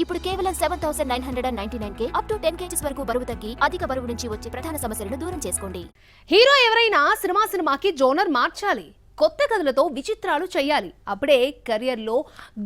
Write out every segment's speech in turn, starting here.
ఇప్పుడు కేవలం 7,999K up to 10 kgs వరకు బరువు తగ్గి అధిక బరువు నుంచి వచ్చే ప్రధాన సమస్యలను దూరం చేసుకోండి. హీరో ఎవరైనా సినిమాకి జోనర్ మార్చాలి, కొత్త కథలతో విచిత్రాలు చేయాలి. అప్పుడే కెరియర్లో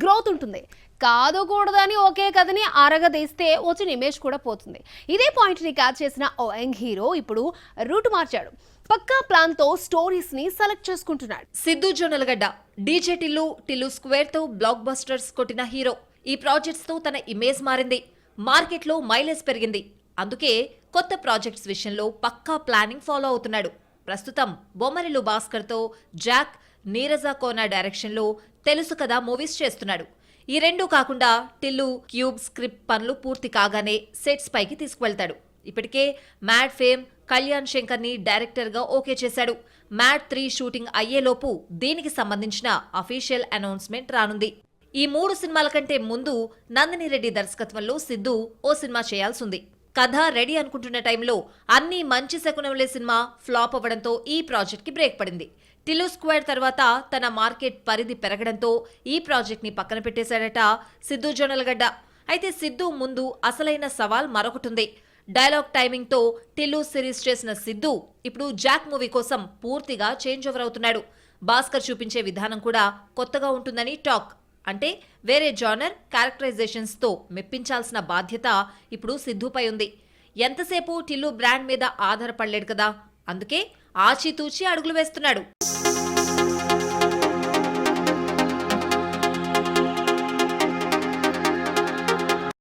గ్రోత్ ఉంటుంది. కాదకూడదని ఒకే కథని అరగదీస్తే వచ్చిన ఇమేజ్ కూడా పోతుంది. ఇదే పాయింట్ని క్యాచ్ చేసిన ఓ యంగ్ హీరో ఇప్పుడు రూట్ మార్చాడు. పక్కా ప్లాన్ తో స్టోరీస్ ని సెలెక్ట్ చేసుకుంటున్నాడు. సిద్ధు జొన్నలగడ్డ డీజే టిల్లు స్క్వేర్ తో బ్లాక్ బస్టర్స్ కొట్టిన హీరో. ఈ ప్రాజెక్ట్స్ తో తన ఇమేజ్ మారింది, మార్కెట్లో మైలేజ్ పెరిగింది. అందుకే కొత్త ప్రాజెక్ట్స్ విషయంలో పక్కా ప్లానింగ్ ఫాలో అవుతున్నాడు. ప్రస్తుతం బొమ్మరిల్లు భాస్కర్ తో జాక్, నీరజ కోనా డైరెక్షన్ లో తెలుసు కదా మూవీస్ చేస్తున్నాడు. ఈ రెండూ కాకుండా టిల్లు క్యూబ్ స్క్రిప్ట్ పనులు పూర్తి కాగానే సెట్స్ పైకి తీసుకువెళ్తాడు. ఇప్పటికే మ్యాడ్ ఫేమ్ కళ్యాణ్ శంకర్ ని డైరెక్టర్ గా ఓకే చేశాడు. మ్యాడ్ 3 షూటింగ్ అయ్యేలోపు దీనికి సంబంధించిన అఫీషియల్ అనౌన్స్మెంట్ రానుంది. ఈ 3 సినిమాల కంటే ముందు నందిని రెడ్డి దర్శకత్వంలో సిద్ధు ఓ సినిమా చేయాల్సింది. కథ రెడీ అనుకుంటున్న టైంలో అన్ని మంచి శకునంలే సినిమా ఫ్లాప్ అవ్వడంతో ఈ ప్రాజెక్ట్ కి బ్రేక్ పడింది. టిల్లు స్క్వేర్ తర్వాత తన మార్కెట్ పరిధి పెరగడంతో ఈ ప్రాజెక్ట్ ని పక్కన పెట్టేశాడట సిద్ధు జొన్నలగడ్డ. అయితే సిద్ధు ముందు అసలైన సవాల్ మరొకటుంది. డైలాగ్ టైమింగ్ తో టిల్లు సిరీస్ చేసిన సిద్ధు ఇప్పుడు జాక్ మూవీ కోసం పూర్తిగా చేంజ్ ఓవర్ అవుతున్నాడు. భాస్కర్ చూపించే విధానం కూడా కొత్తగా ఉంటుందని టాక్. అంటే వేరే జానర్ క్యారెక్టరైజేషన్స్ తో మెప్పించాల్సిన బాధ్యత ఇప్పుడు సిద్ధుపై ఉంది. ఎంతసేపు టిల్లు బ్రాండ్ మీద ఆధారపడలేడు కదా, అందుకే ఆచితూచి అడుగులు వేస్తున్నాడు.